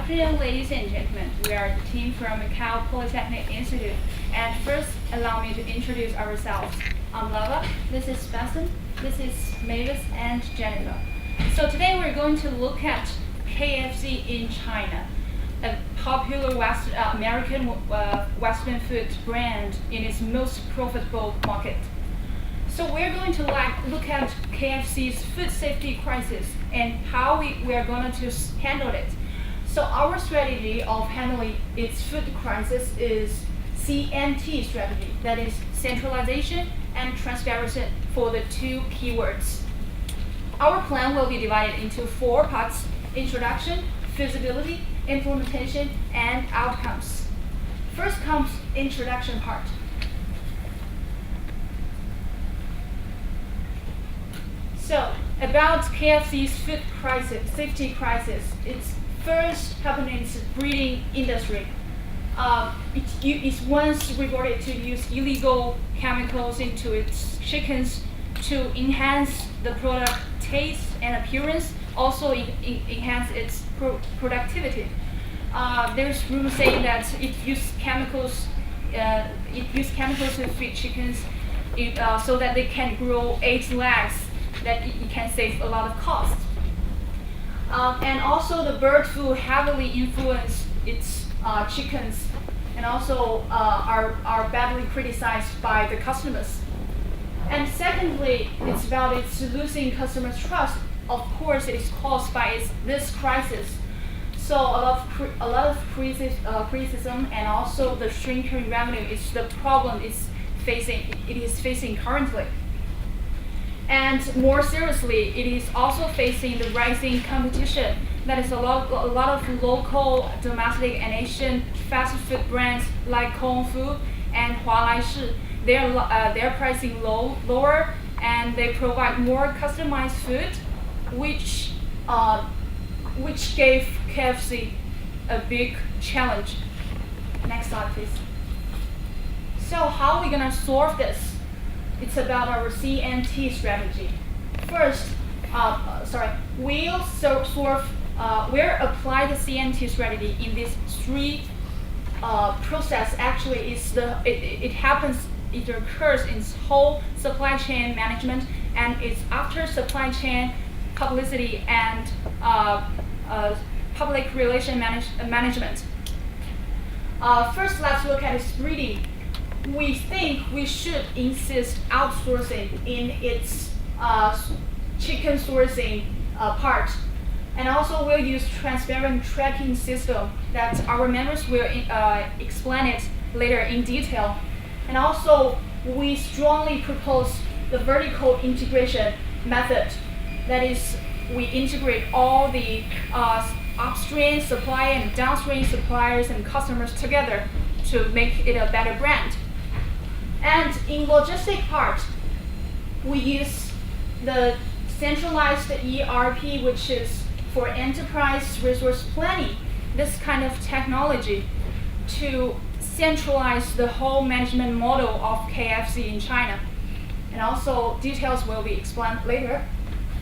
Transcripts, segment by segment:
afternoon, ladies and gentlemen. We are the team from Macao Polytechnic Institute. And first, allow me to introduce ourselves. I'm Lava, this is Basim, this is Mavis and Jennifer. So today we're going to look at KFC in China, a popular American Western food brand in its most profitable market. So we're going to look at KFC's food safety crisis and how we are going to handle it. So our strategy of handling its food crisis is Cnt Strategy, that is centralization and transparency for the two keywords. Our plan will be divided into 4 parts: introduction, feasibility, implementation, and outcomes. First comes introduction part. So, about KFC's food crisis, safety crisis, it's first happened in the breeding industry. It's once reported to use illegal chemicals into its chickens to enhance the product taste and appearance, also enhance its productivity. There's rumors saying that it used chemicals to feed chickens so that they can grow 8 legs, that it can save a lot of cost. And also the bird flu heavily influence its chickens, and also are badly criticized by the customers. And secondly, it's about its losing customers' trust. Of course, it is caused by this crisis. So a lot of criticism and also the shrinking revenue is the problem it is facing currently. And more seriously, it is also facing the rising competition. That is a lot of local, domestic, and Asian fast food brands like Kung Fu and Hualaishi. They're pricing lower, and they provide more customized food, which gave KFC a big challenge. Next slide, please. So how are we gonna solve this? It's about our Cnt strategy. First, we'll apply the Cnt strategy in these 3 process. Actually, it occurs in whole supply chain management, and it's after supply chain publicity and public relation management. First, let's look at its breeding. We think we should insist outsourcing in its chicken sourcing part. And also we'll use transparent tracking system that our members will explain it later in detail. And also we strongly propose the vertical integration method. That is, we integrate all the upstream supply and downstream suppliers and customers together to make it a better brand. And in logistic part, we use the centralized ERP, which is for enterprise resource planning, this kind of technology to centralize the whole management model of KFC in China. And also details will be explained later.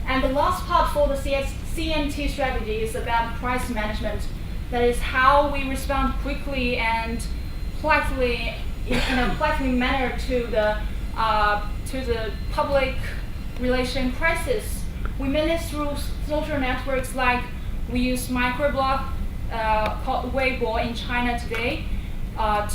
And the last part for the Cnt strategy is about price management. That is how we respond quickly and politely in a politely manner to the public relation crisis. We manage through social networks like we use microblog called Weibo in China today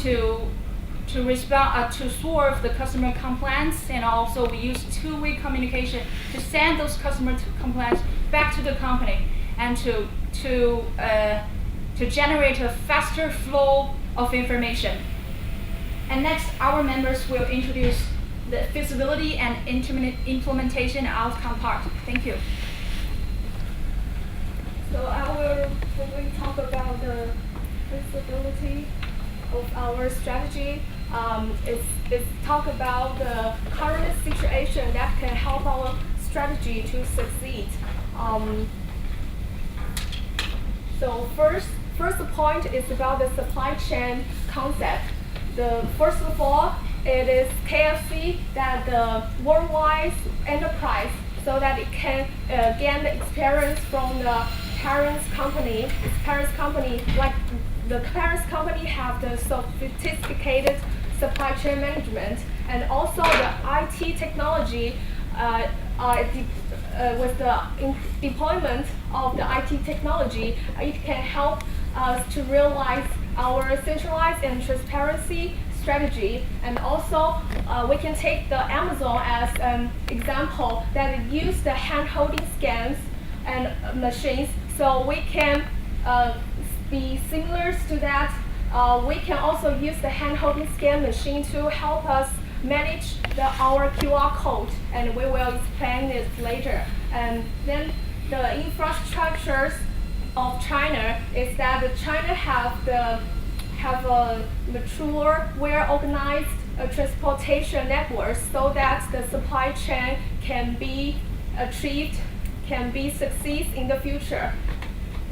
to respond to solve the customer complaints, and also we use 2-way communication to send those customer complaints back to the company and to generate a faster flow of information. And next, our members will introduce the feasibility and implementation outcome part. Thank you. So I will probably talk about the feasibility of our strategy. It's talk about the current situation that can help our strategy to succeed. So first point is about the supply chain concept. First of all, it is KFC that the worldwide enterprise, so that it can gain the experience from the parents company, like the parents company have the sophisticated supply chain management, and also the IT technology. With the deployment of the IT technology, it can help us to realize our centralized and transparency strategy. And also, we can take the Amazon as an example that use the hand-holding scans and machines. So we can be similar to that. We can also use the hand-holding scan machine to help us manage our QR code, and we will explain this later. And then the infrastructures of China is that China have a mature, well-organized transportation network so that the supply chain can be achieved, can be succeed in the future.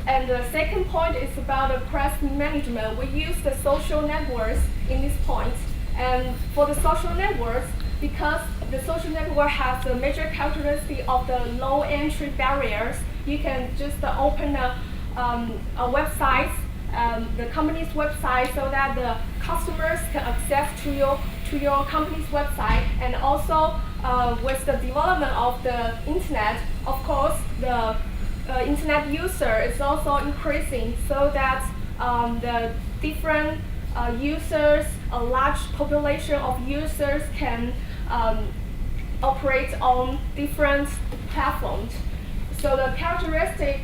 And the second point is about the press management. We use the social networks in this point. And for the social networks, because the social network has the major characteristic of the low entry barriers, you can just open a website, the company's website, so that the customers can access to your company's website. And also with the development of the internet, of course, the internet user is also increasing, so that the different users, a large population of users can operate on different platforms. So the characteristic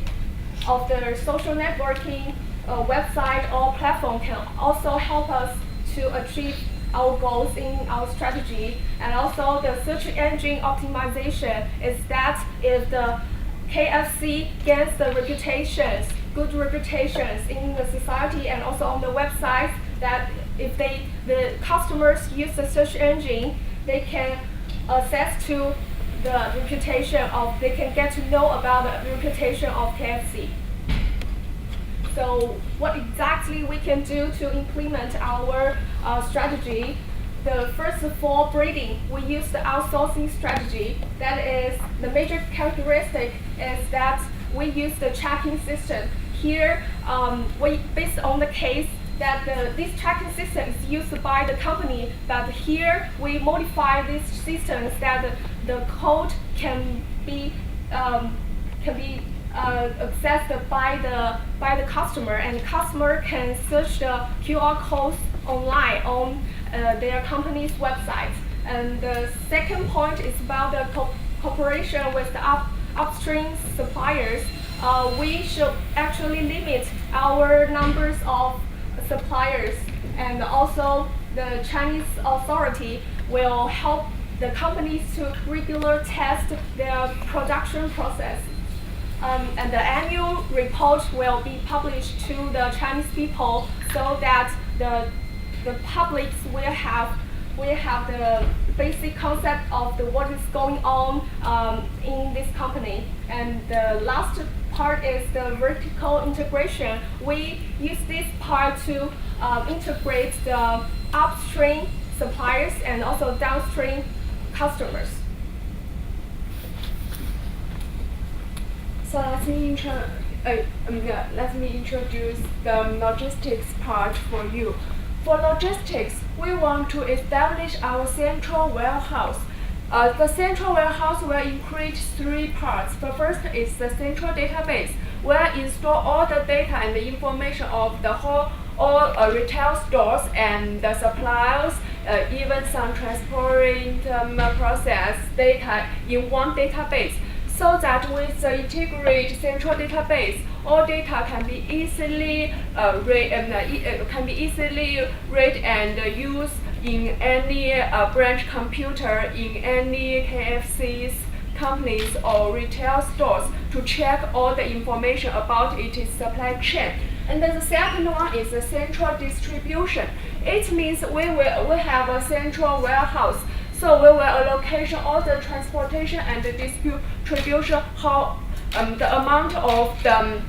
of the social networking website or platform can also help us to achieve our goals in our strategy. And also the search engine optimization is that if the KFC gains the good reputations in the society and also on the website, that if the customers use the search engine, they can access to the reputation of, they can get to know about the reputation of KFC. So what exactly we can do to implement our strategy? The first for breeding, we use the outsourcing strategy. That is, the major characteristic is that we use the tracking system. Here, based on the case that this tracking system is used by the company, but here we modify these systems that the code can be accessed by the customer, and the customer can search the QR codes online on their company's website. And the second point is about the cooperation with the upstream suppliers. We should actually limit our numbers of suppliers, and also the Chinese authority will help the companies to regularly test their production process. And the annual report will be published to the Chinese people, so that the public will have the basic concept of what is going on in this company. And the last part is the vertical integration. We use this part to integrate the upstream suppliers and also downstream customers. So let me introduce the logistics part for you. For logistics, we want to establish our central warehouse. The central warehouse will include three parts. The first is the central database, where we store all the data and the information of the all retail stores and the suppliers, even some transporting process data in one database. So that with the integrated central database, all data can be easily read and used in any branch computer, in any KFC's companies or retail stores to check all the information about its supply chain. And then the second one is the central distribution. It means we have a central warehouse. So we will allocate all the transportation and the distribution, how the amount of the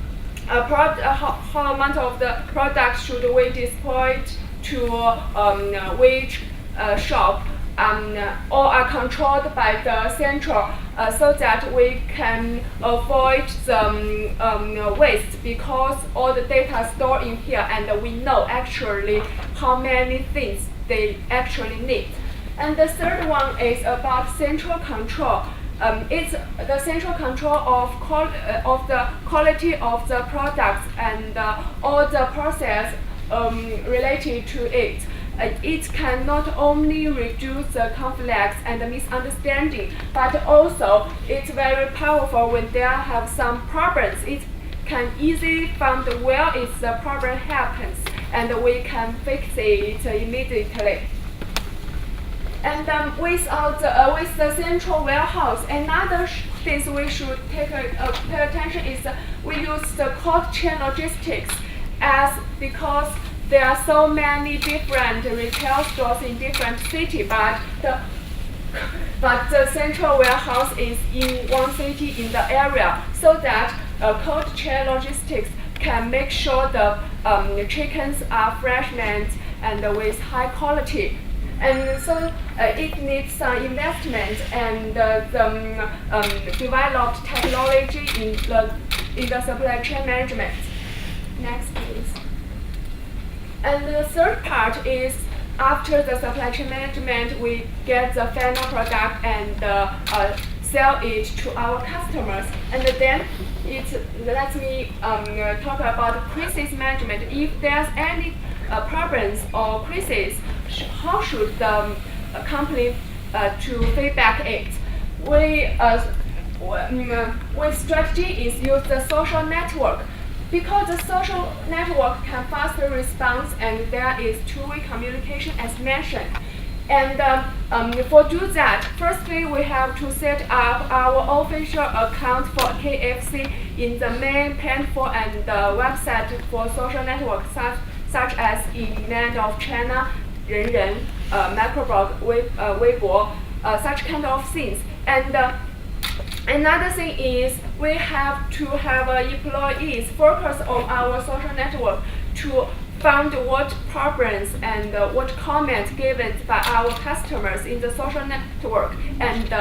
how amount of the product should we deploy to which shop, all are controlled by the central, so that we can avoid the waste, because all the data stored in here, and we know actually how many things they actually need. And the third one is about central control. It's the central control of the quality of the products and all the process related to it. It can not only reduce the conflicts and the misunderstanding, but also it's very powerful when there have some problems. It can easily find where the problem happens, and we can fix it immediately. And with the central warehouse, another things we should pay attention is we use the cold chain logistics, because there are so many different retail stores in different cities, but the central warehouse is in one city in the area, so that cold chain logistics can make sure the chickens are fresh and with high quality. And so it needs some investment and developed technology in the supply chain management. Next, please. And the third part is, after the supply chain management, we get the final product and sell it to our customers. And then it lets me talk about crisis management. If there's any problems or crisis, how should the company to feedback it? One strategy is use the social network, because the social network can faster response, and there is two-way communication as mentioned. And for do that, firstly we have to set up our official account for KFC in the main platform and website for social network, such as in Land of China, 人人, Microblog, Weibo, such kind of things. And another thing is we have to have employees focus on our social network to find what problems and what comments given by our customers in the social network, and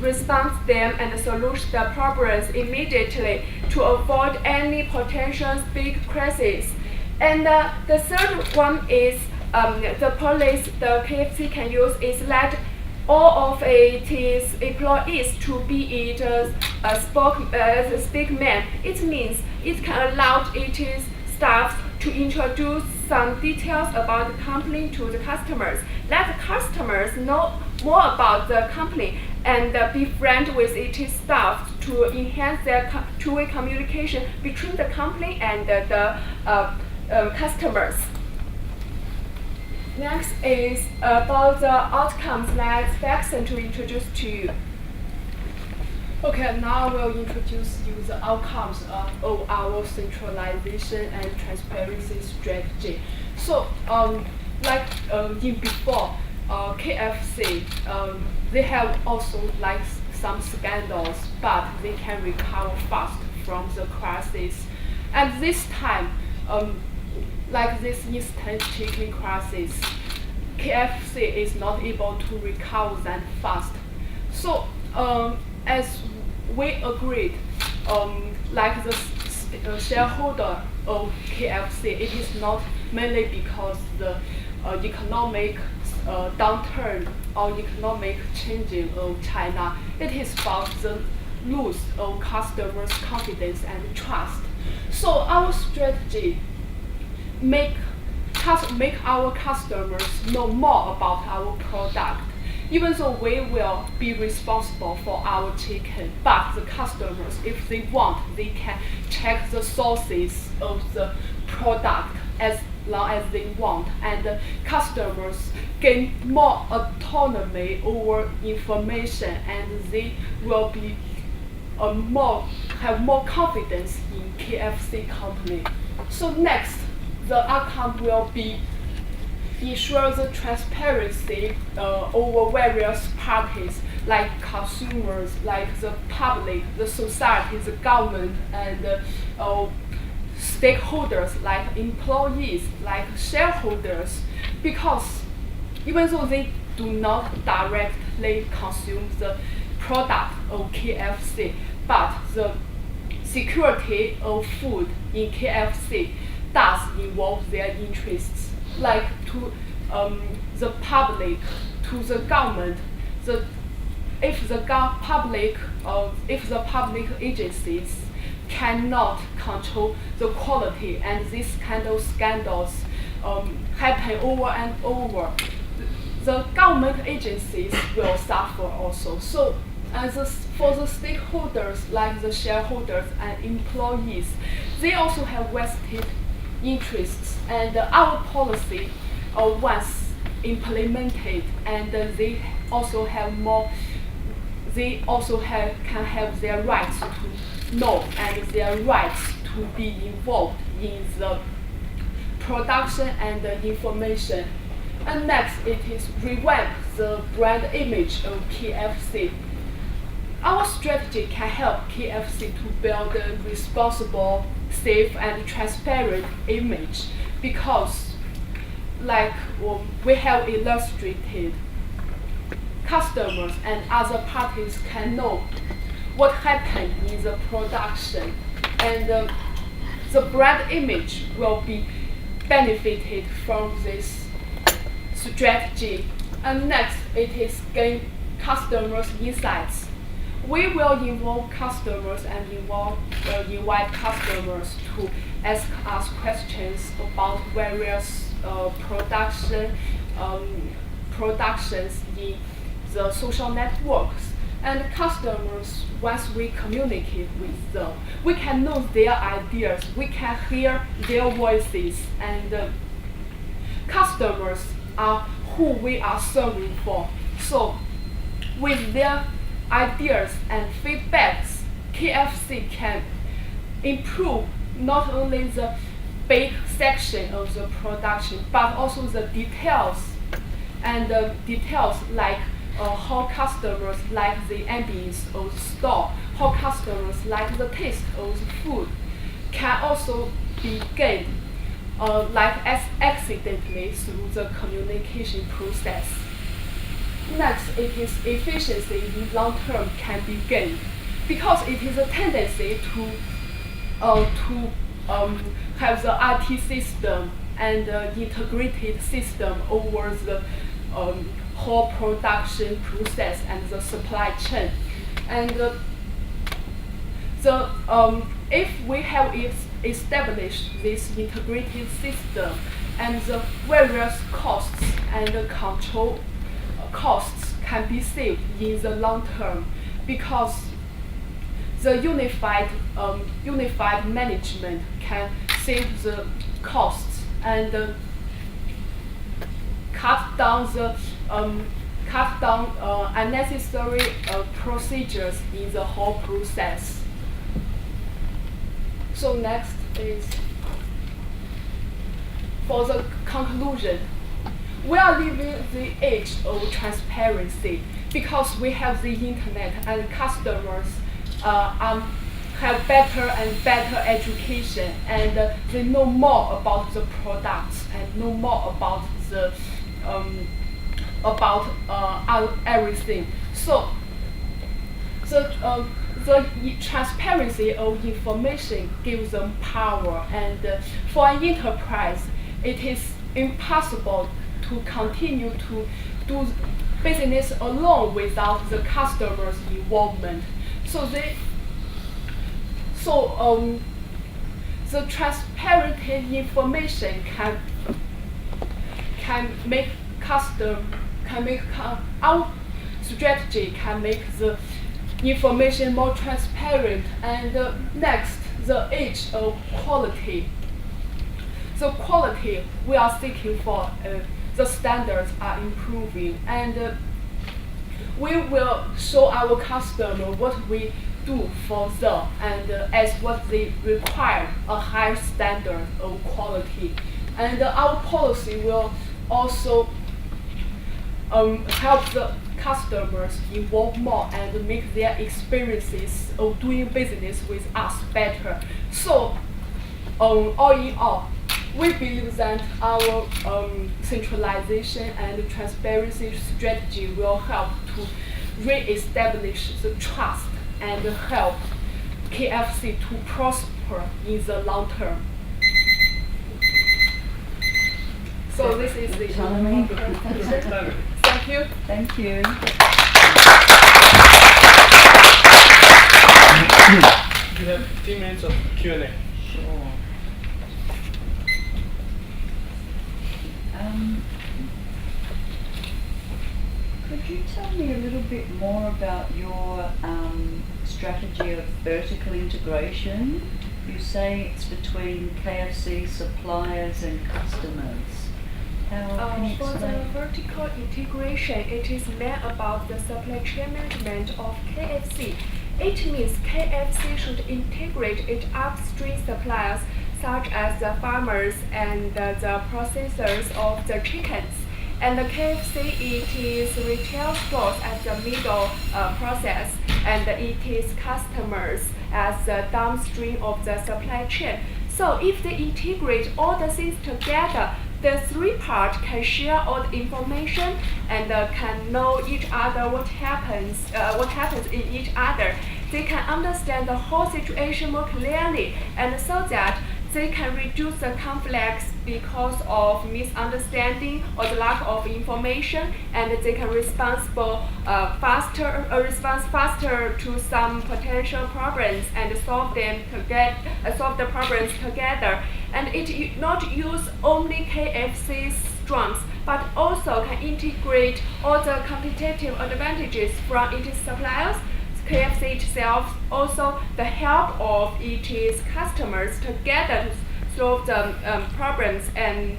respond to them and solution the problems immediately to avoid any potential big crisis. And the third one is the policy the KFC can use is let all of its employees to be a speakman. It means it can allow its staff to introduce some details about the company to the customers. Let the customers know more about the company and be friends with its staff to enhance their two-way communication between the company and the customers. Next is about the outcomes that Jackson to introduce to you. Okay, now we'll introduce you the outcomes of our centralization and transparency strategy. So, like in before, KFC, they have also like some scandals, but they can recover fast from the crisis. And this time, like this instant chicken crisis, KFC is not able to recover that fast. So, as we agreed, like the shareholder of KFC, it is not mainly because the economic downturn or economic changing of China. It is about the loss of customers' confidence and trust. So our strategy make our customers know more about our product. Even though we will be responsible for our chicken, but the customers, if they want, they can check the sources of the product as long as they want, and customers gain more autonomy over information, and they will be have more confidence in KFC company. So next, the outcome will be ensure the transparency over various parties, like consumers, like the public, the society, the government, and stakeholders, like employees, like shareholders, because even though they do not directly consume the product of KFC, but the security of food in KFC does involve their interests, like to the public, to the government. If the public agencies cannot control the quality, and these kind of scandals happen over and over, the government agencies will suffer also. So, for the stakeholders like the shareholders and employees, they also have vested interests, and our policy once implemented, and they also have more. They also can have their rights to know and their rights to be involved in the production and the information. And next, it is revamp the brand image of KFC. Our strategy can help KFC to build a responsible, safe, and transparent image, because, like we have illustrated, customers and other parties can know what happened in the production, and the brand image will be benefited from this strategy. And next, it is gain customers' insights. We will involve customers and invite customers to ask us questions about various productions in the social networks. And customers, once we communicate with them, we can know their ideas, we can hear their voices, and customers are who we are serving for. So, with their ideas and feedbacks, KFC can improve not only the big section of the production, but also the details, and details like how customers like the ambience of the store, how customers like the taste of the food, can also be gained accidentally through the communication process. Next, it is efficiency in long term can be gained, because it is a tendency to have the IT system and integrated system over the whole production process and the supply chain. And if we have established this integrated system, and the various costs and the control costs can be saved in the long term, because the unified management can save the costs and cut down unnecessary procedures in the whole process. So next is for the conclusion. We are living the age of transparency, because we have the internet, and customers have better and better education, and they know more about the products and know more about the everything. So the transparency of information gives them power, and for an enterprise, it is impossible to continue to do business alone without the customers' involvement. The transparent information our strategy can make the information more transparent. And next, the age of quality. The quality we are seeking for, the standards are improving, and we will show our customer what we do for them, and as what they require, a high standard of quality. And our policy will also help the customers involve more and make their experiences of doing business with us better. So, all in all, we believe that our centralization and transparency strategy will help to re-establish the trust and help KFC to prosper in the long term. So this is the Ptolemy. Thank you. Thank you. You have 15 minutes of Q&A. Sure. Could you tell me a little bit more about your strategy of vertical integration? You say it's between KFC suppliers and customers. How can you For the explain? vertical integration, it is meant about the supply chain management of KFC. It means KFC should integrate its upstream suppliers, such as the farmers and the processors of the chickens. And the KFC, it is retail stores as the middle process, and it is customers as the downstream of the supply chain. So if they integrate all the things together, the three parts can share all the information and can know each other what happens in each other. They can understand the whole situation more clearly, and so that they can reduce the conflicts because of misunderstanding or the lack of information, and they can respond faster to some potential problems and solve the problems together. And it not use only KFC's strengths, but also can integrate all the competitive advantages from its suppliers, KFC itself, also the help of its customers together to solve the problems, and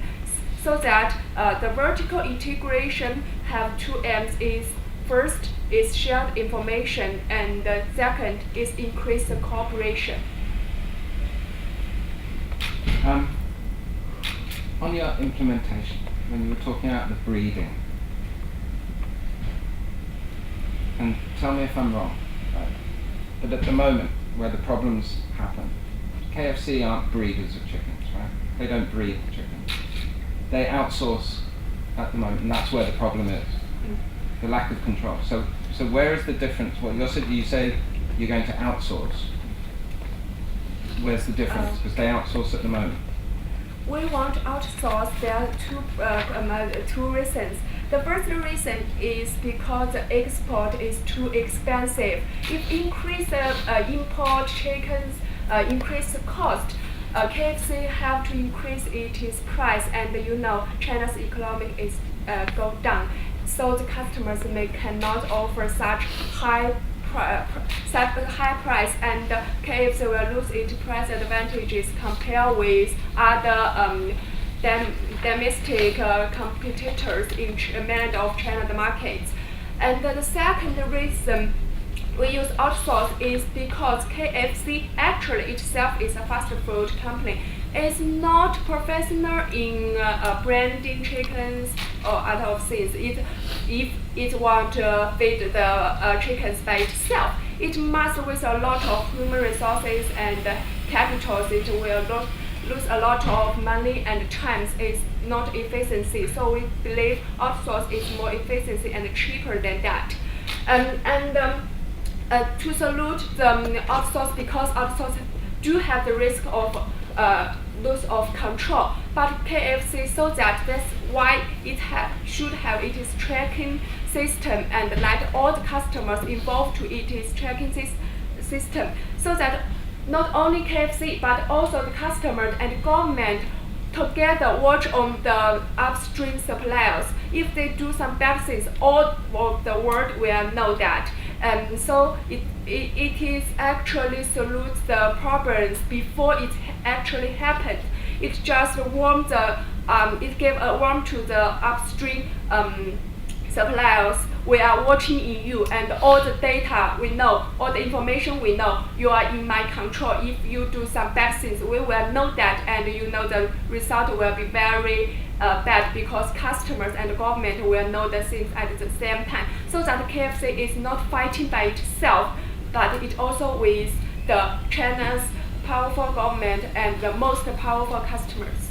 so that the vertical integration have two aims. Is first is shared information, and the second is increase the cooperation. On your implementation, when you were talking about the breeding, and tell me if I'm wrong, right? But at the moment where the problems happen, KFC aren't breeders of chickens, right? They don't breed chickens. They outsource at the moment, and that's where the problem is. The lack of control. So where is the difference? Well, you say you're going to outsource. Where's the difference? Because they outsource at the moment. We want to outsource. There are two reasons. The first reason is because the export is too expensive. If increase the import chickens, increase the cost, KFC have to increase its price, and China's economic is go down. So the customers cannot offer such high price, and KFC will lose its price advantages compared with other domestic competitors in many of China's markets. And the second reason we use outsource is because KFC actually itself is a fast food company. It's not professional in branding chickens or other things. If it want to feed the chickens by itself, it must with a lot of human resources and capitals. It will lose a lot of money and time. It's not efficiency. So we believe outsource is more efficiency and cheaper than that. To salute the outsource, because outsource do have the risk of loss of control, but KFC, so that's why it should have its tracking system and let all the customers involved to its tracking system, so that not only KFC but also the customers and government together watch on the upstream suppliers. If they do some bad things, all of the world will know that. And so it is actually solves the problems before it actually happened. It just warm it gave a warm to the upstream suppliers. We are watching in you, and all the data we know, all the information we know, you are in my control. If you do some bad things, we will know that, and the result will be very bad, because customers and government will know the things at the same time. So that KFC is not fighting by itself, but it also with the China's powerful government and the most powerful customers.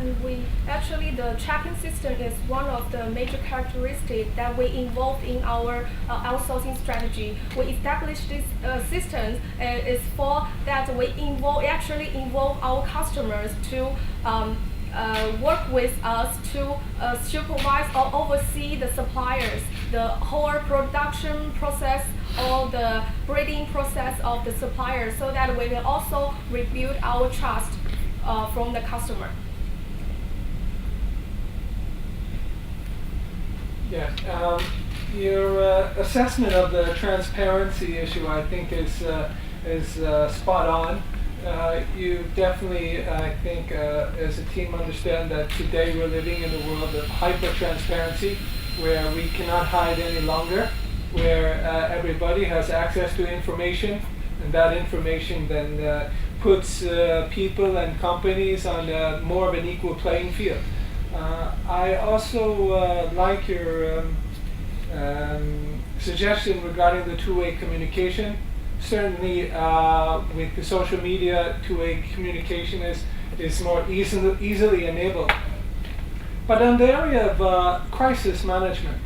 And the tracking system is one of the major characteristics that we involved in our outsourcing strategy. We established this system is for that we actually involve our customers to work with us to supervise or oversee the suppliers, the whole production process or the breeding process of the suppliers, so that we can also rebuild our trust from the customer. Yes. Your assessment of the transparency issue, I think, is spot on. You definitely, I think, as a team understand that today we're living in a world of hyper-transparency, where we cannot hide any longer, where everybody has access to information, and that information then puts people and companies on more of an equal playing field. I also like your suggestion regarding the two-way communication. Certainly, with the social media, two-way communication is more easily enabled. But on the area of crisis management,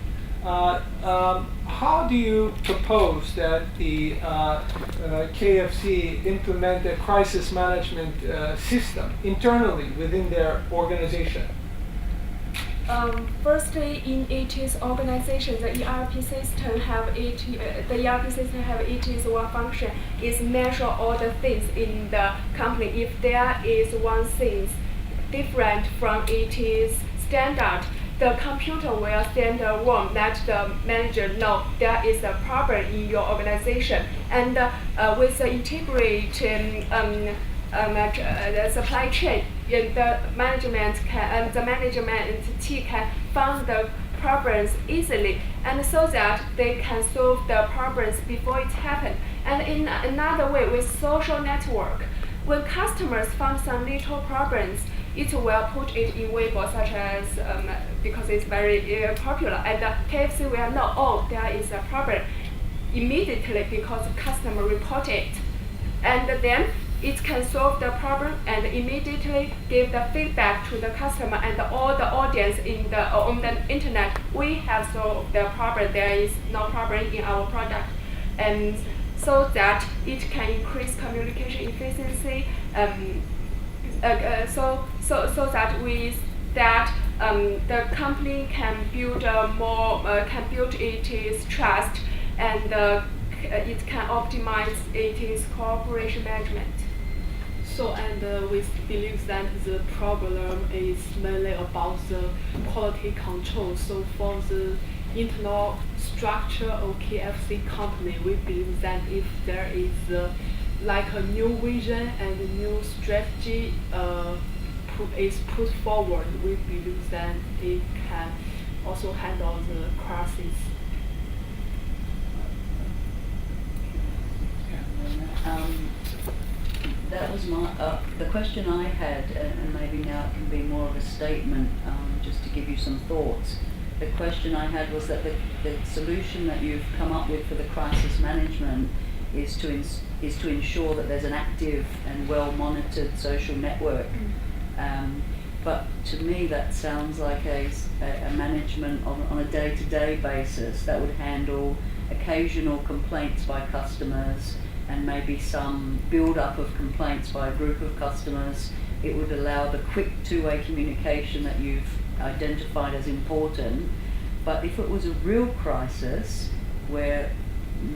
how do you propose that the KFC implement a crisis management system internally within their organization? Firstly, in its organization, the ERP system have its one function is measure all the things in the company. If there is one thing different from its standard, the computer will send a warning, let the manager know there is a problem in your organization. And with the integrated the supply chain, the management team can find the problems easily, and so that they can solve the problems before it happens. And in another way, with social network, when customers find some little problems, it will put it in Weibo, such as because it's very popular, and KFC will know, oh, there is a problem immediately because the customer report it, and then it can solve the problem and immediately give the feedback to the customer and all the audience on the internet. We have solved the problem. There is no problem in our product, and so that it can increase communication efficiency. So that with that the company can build its trust, and it can optimize its cooperation management. So, and we believe that the problem is mainly about the quality control. So for the internal structure of KFC company, we believe that if there is like a new vision and a new strategy is put forward, we believe that it can also handle the crisis. That was the question I had, and maybe now it can be more of a statement, just to give you some thoughts. The question I had was that the solution that you've come up with for the crisis management is to ensure that there's an active and well-monitored social network. But to me that sounds like a management on a day-to-day basis that would handle occasional complaints by customers and maybe some build-up of complaints by a group of customers. It would allow the quick two-way communication that you've identified as important. But if it was a real crisis where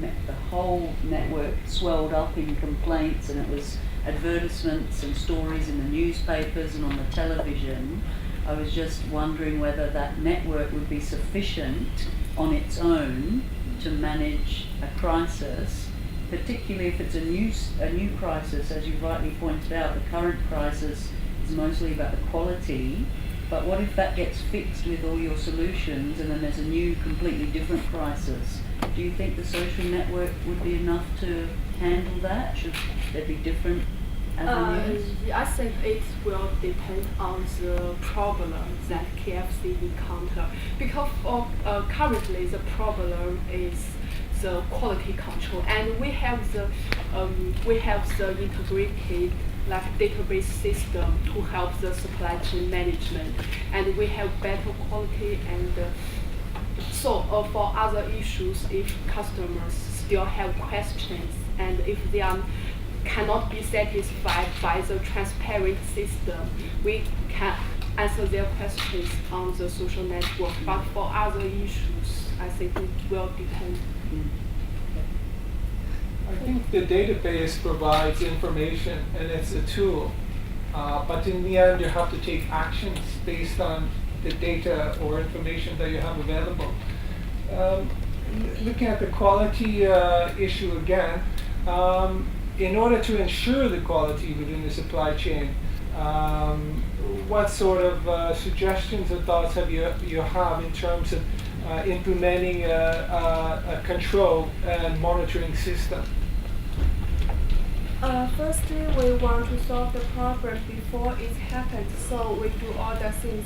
the whole network swelled up in complaints and it was advertisements and stories in the newspapers and on the television, I was just wondering whether that network would be sufficient on its own to manage a crisis, particularly if it's a new crisis. As you rightly pointed out, the current crisis is mostly about the quality, but what if that gets fixed with all your solutions and then there's a new, completely different crisis? Do you think the social network would be enough to handle that? Should there be different avenues? I think it will depend on the problem that KFC encounter, because currently the problem is the quality control, and we have the integrated like database system to help the supply chain management, and we have better quality. And so for other issues, if customers still have questions and if they cannot be satisfied by the transparent system, we can answer their questions on the social network. But for other issues, I think it will depend. I think the database provides information and it's a tool, but in the end you have to take actions based on the data or information that you have available. Looking at the quality issue again, in order to ensure the quality within the supply chain, what sort of suggestions or thoughts have you have in terms of implementing a control and monitoring system? Firstly, we want to solve the problem before it happens. So we do all the things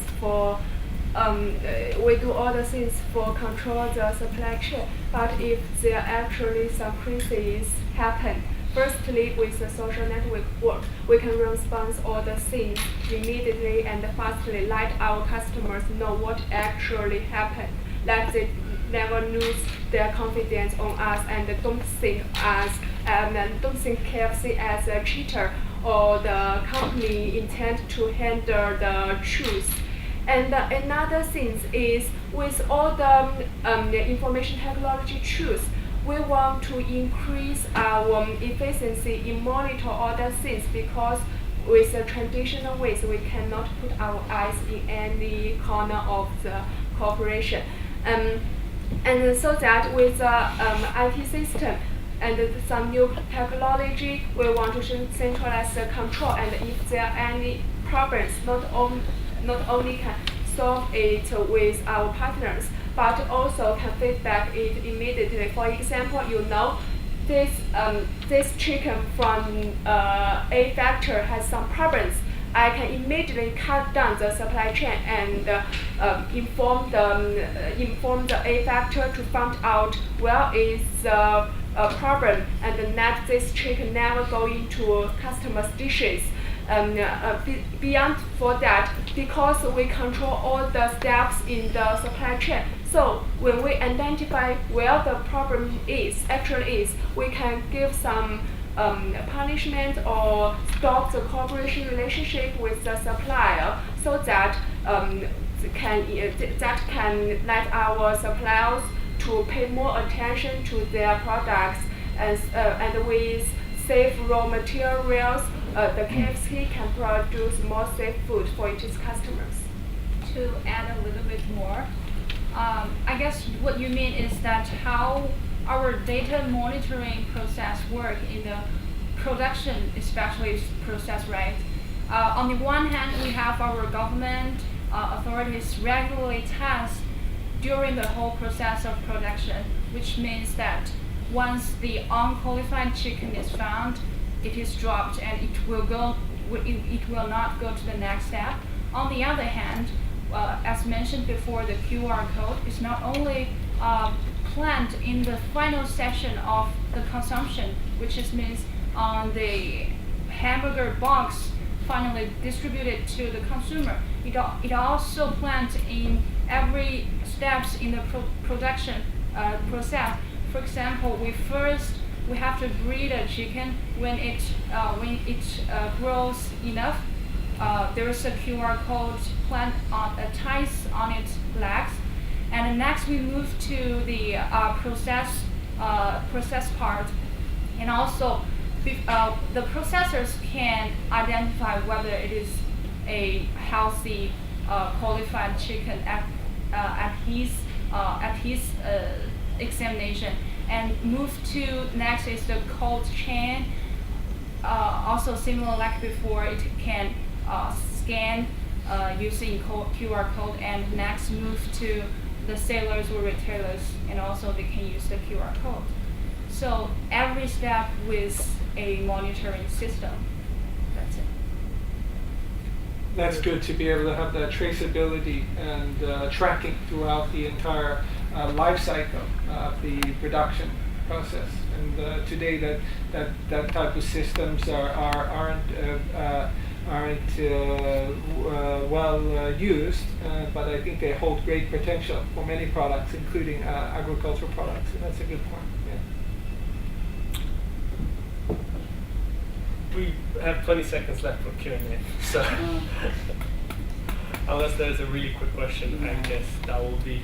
for control the supply chain. But if there are actually some crises happen, firstly, with the social network work, we can respond all the things immediately and fastly. Let our customers know what actually happened. Let they never lose their confidence on us and don't think KFC as a cheater or the company intend to handle the truth. And another thing is, with all the information technology tools, we want to increase our efficiency in monitor all the things, because with the traditional ways we cannot put our eyes in any corner of the corporation. And so that with the IT system and some new technology, we want to centralize the control, and if there are any problems, not only can solve it with our partners, but also can feedback it immediately. For example, this chicken from A factory has some problems. I can immediately cut down the supply chain and inform the A factory to find out where is the problem, and let this chicken never go into customers' dishes. Beyond for that, because we control all the steps in the supply chain, so when we identify where the problem actually is, we can give some punishment or stop the cooperation relationship with the supplier, so that can let our suppliers to pay more attention to their products, and with safe raw materials, the KFC can produce more safe food for its customers. To add a little bit more, I guess what you mean is that how our data monitoring process work in the production, especially process, right? On the one hand, we have our government authorities regularly test during the whole process of production, which means that once the unqualified chicken is found, it is dropped and it will not go to the next step. On the other hand, as mentioned before, the QR code is not only planned in the final section of the consumption, which means on the hamburger box finally distributed to the consumer. It also planned in every steps in the production process. For example, we have to breed a chicken. When it grows enough, there is a QR code planned on ties on its legs, and next we move to the process part, and also the processors can identify whether it is a healthy qualified chicken at his examination, and move to next is the cold chain. Also similar like before, it can scan using QR code, and next move to the sellers or retailers, and also they can use the QR code. So every step with a monitoring system. That's it. That's good to be able to have that traceability and tracking throughout the entire life cycle of the production process. And today, that type of systems aren't well used, but I think they hold great potential for many products, including agricultural products, and that's a good point. Yeah. We have 20 seconds left for Q&A, so unless there's a really quick question, I guess that will be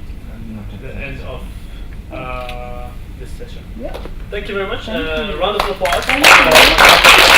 the end of this session. Yep. Thank you very much. Thank you. Round of applause.